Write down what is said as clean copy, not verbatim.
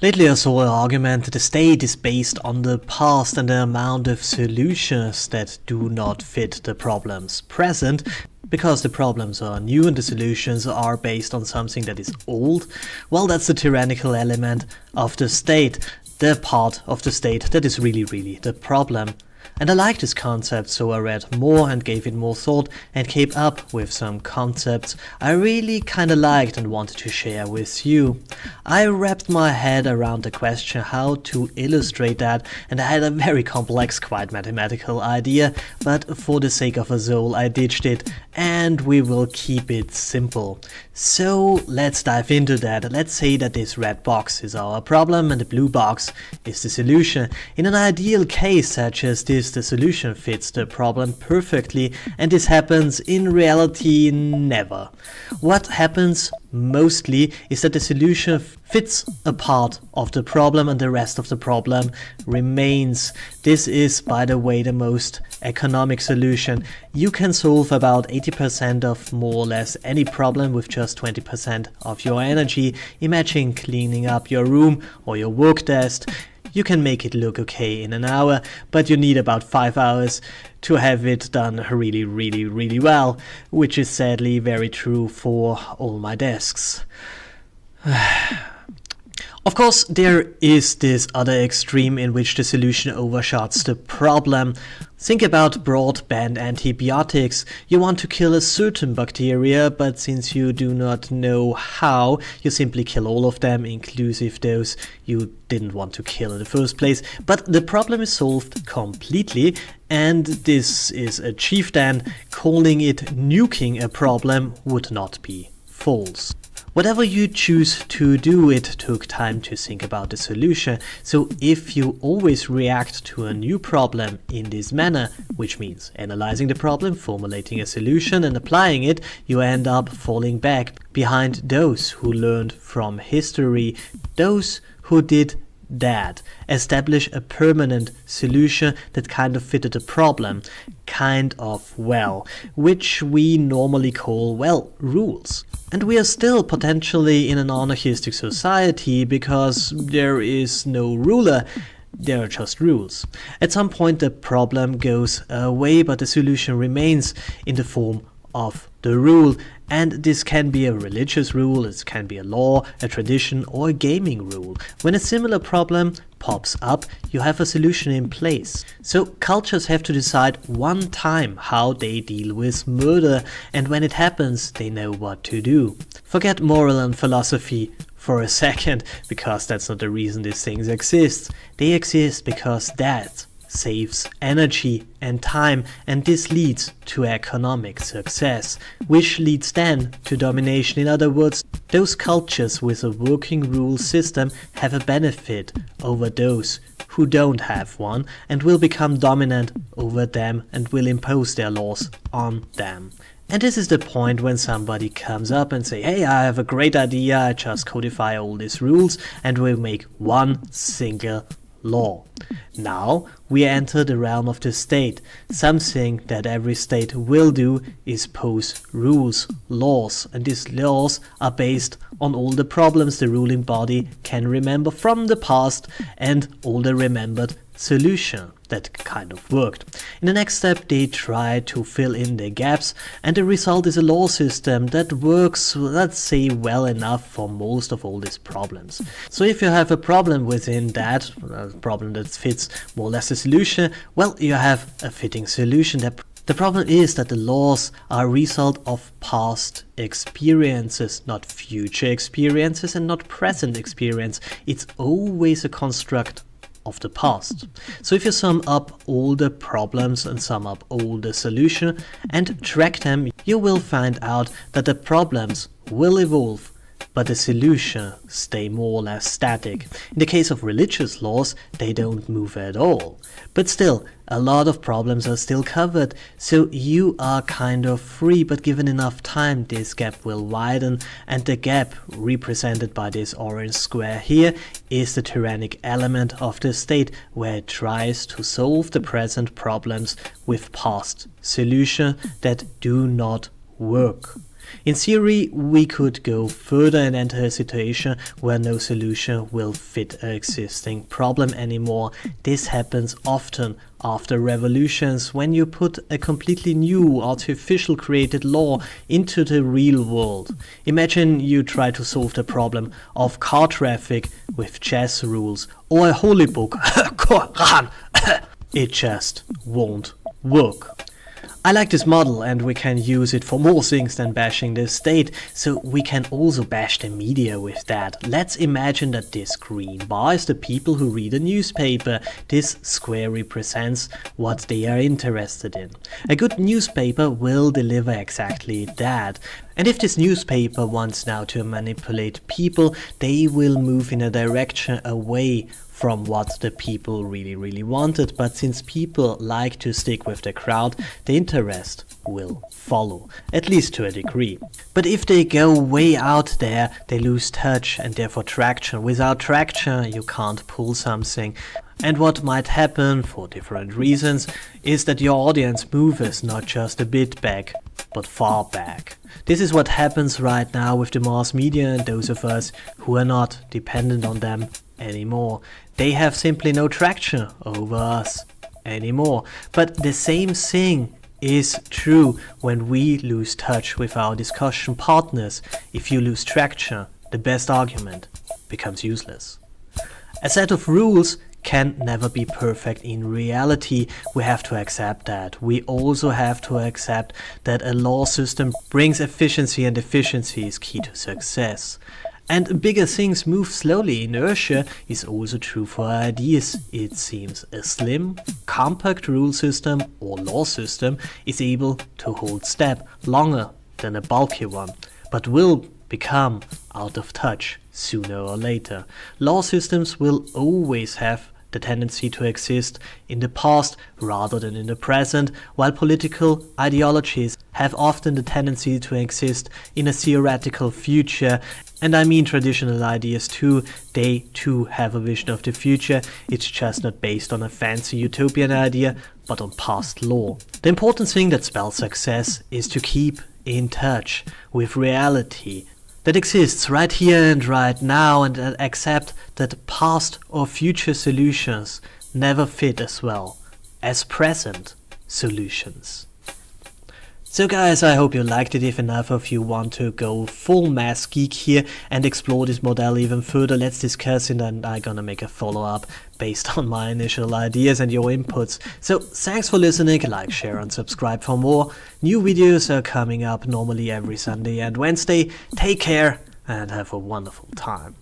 Lately I saw an argument that the state is based on the past and the amount of solutions that do not fit the problems present, because the problems are new and the solutions are based on something that is old. Well, that's the tyrannical element of the state, the part of the state that is really the problem. And I like this concept, so I read more and gave it more thought and came up with some concepts I really kinda liked and wanted to share with you. I wrapped my head around the question how to illustrate that, and I had a very complex, quite mathematical idea, but for the sake of a soul I ditched it, and we will keep it simple. So let's dive into that. Let's say that this red box is our problem and the blue box is the solution. In an ideal case such as this, the solution fits the problem perfectly, and this happens in reality never. What happens mostly is that the solution fits a part of the problem and the rest of the problem remains. This is, by the way, the most economic solution. You can solve about 80% of more or less any problem with just 20% of your energy. Imagine cleaning up your room or your work desk. You can make it look okay in an hour, but you need about 5 hours to have it done really well, which is sadly very true for all my desks. Of course, there is this other extreme in which the solution overshots the problem. Think about broadband antibiotics. You want to kill a certain bacteria, but since you do not know how, you simply kill all of them, inclusive those you didn't want to kill in the first place. But the problem is solved completely, and this is achieved, and calling it nuking a problem would not be false. Whatever you choose to do, it took time to think about the solution. So if you always react to a new problem in this manner, which means analyzing the problem, formulating a solution and applying it, you end up falling back behind those who learned from history, those who did that, establish a permanent solution that kind of fitted the problem, kind of well, which we normally call, well, rules. And we are still potentially in an anarchistic society because there is no ruler, there are just rules. At some point the problem goes away, but the solution remains in the form of the rule, and this can be a religious rule, it can be a law, a tradition, or a gaming rule. When a similar problem pops up, you have a solution in place. So cultures have to decide one time how they deal with murder, and when it happens, they know what to do. Forget moral and philosophy for a second, because that's not the reason these things exist. They exist because that saves energy and time, and this leads to economic success, which leads then to domination. In other words, those cultures with a working rule system have a benefit over those who don't have one, and will become dominant over them and will impose their laws on them. And this is the point when somebody comes up and say, hey, I have a great idea, I just codify all these rules and we'll make one single law. Now we enter the realm of the state. Something that every state will do is pose rules, laws, and these laws are based on all the problems the ruling body can remember from the past and all the remembered solution that kind of worked. In the next step they try to fill in the gaps, and the result is a law system that works, let's say, well enough for most of all these problems. So if you have a problem within that, a problem that fits more or less the solution, well, you have a fitting solution. The problem is that the laws are a result of past experiences, not future experiences and not present experience. It's always a construct of the past. So if you sum up all the problems and sum up all the solutions and track them, you will find out that the problems will evolve, but the solution stay more or less static. In the case of religious laws, they don't move at all. But still, a lot of problems are still covered, so you are kind of free, but given enough time, this gap will widen, and the gap, represented by this orange square here, is the tyrannic element of the state, where it tries to solve the present problems with past solutions that do not work. In theory, we could go further and enter a situation where no solution will fit an existing problem anymore. This happens often after revolutions, when you put a completely new, artificial created law into the real world. Imagine you try to solve the problem of car traffic with chess rules or a holy book, Quran. It just won't work. I like this model, and we can use it for more things than bashing the state, so we can also bash the media with that. Let's imagine that this green bar is the people who read a newspaper. This square represents what they are interested in. A good newspaper will deliver exactly that. And if this newspaper wants now to manipulate people, they will move in a direction away from what the people really wanted. But since people like to stick with the crowd, the interest will follow, at least to a degree. But if they go way out there, they lose touch and therefore traction. Without traction, you can't pull something. And what might happen, for different reasons, is that your audience moves not just a bit back, but far back. This is what happens right now with the mass media and those of us who are not dependent on them anymore. They have simply no traction over us anymore. But the same thing is true when we lose touch with our discussion partners. If you lose traction, the best argument becomes useless. A set of rules can never be perfect in reality. We have to accept that. We also have to accept that a law system brings efficiency, and efficiency is key to success. And bigger things move slowly. Inertia is also true for ideas. It seems a slim, compact rule system or law system is able to hold step longer than a bulky one, but will become out of touch sooner or later. Law systems will always have the tendency to exist in the past rather than in the present, while political ideologies have often the tendency to exist in a theoretical future. And I mean traditional ideas too. They too have a vision of the future. It's just not based on a fancy utopian idea, but on past law. The important thing that spells success is to keep in touch with reality that exists right here and right now, and accept that past or future solutions never fit as well as present solutions. So guys, I hope you liked it. If enough of you want to go full mass geek here and explore this model even further, let's discuss it, and I'm gonna make a follow-up based on my initial ideas and your inputs. So thanks for listening, like, share and subscribe for more. New videos are coming up normally every Sunday and Wednesday. Take care and have a wonderful time.